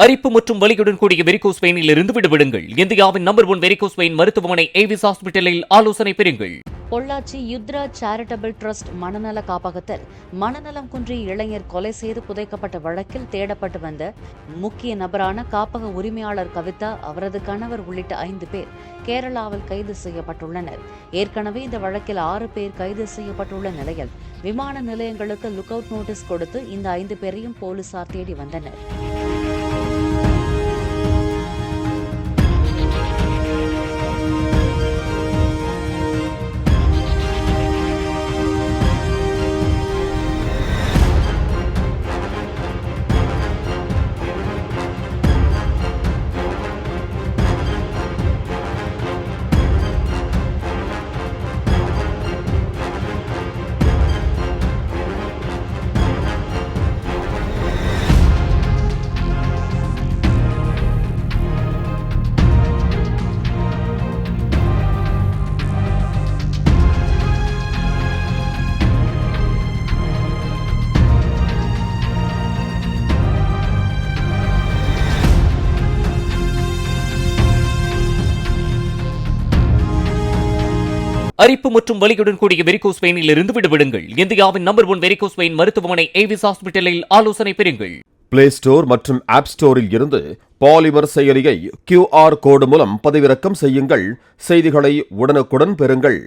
அரிப்பு மற்றும் வலியுடன் கூடிய வெரிகோஸ் வெயினில் இருந்து விடுபடுங்கள். இந்தியாவின் நம்பர் 1 வெரிகோஸ் வெயின் மருத்துவமனை ஏவிஸ் ஹாஸ்பிட்டலில் ஆலோசனை பெறுங்கள். பொள்ளாச்சி யுத்ரா சேரிட்டபிள் டிரஸ்ட் மனநல காப்பகத்தில் மனநலம் குன்றிய இளைஞர் கொலை செய்து புதைக்கப்பட்ட வழக்கில் தேடப்பட்டு வந்த முக்கிய நபரான காப்பக உரிமையாளர் கவிதா, அவரது கணவர் உள்ளிட்ட 5 பேர் கேரளாவில் கைது செய்யப்பட்டுள்ளனர். ஏற்கனவே இந்த வழக்கில் 6 பேர் கைது செய்யப்பட்டுள்ள நிலையில் விமான நிலையங்களுக்கு லுக் அவுட் நோட்டீஸ் கொடுத்து இந்த 5 பேரையும் போலீசார் தேடி வந்தனர். அரிப்பு மற்றும் வலியுடன் கூடிய வெரிகோஸ் வெயினில் இருந்து விடுபடுங்கள். இந்தியாவின் நம்பர் 1 வெரிகோஸ் வெயின் மருத்துவமனை ஏவிஸ் ஹாஸ்பிட்டலில் ஆலோசனை பெறுங்கள். பிளே ஸ்டோர் மற்றும் ஆப் ஸ்டோரில் இருந்து பாலிமர் செயலியை QR கோடு மூலம் பதிவிறக்கம் செய்யுங்கள். செய்திகளை உடனுக்குடன் பெறுங்கள்.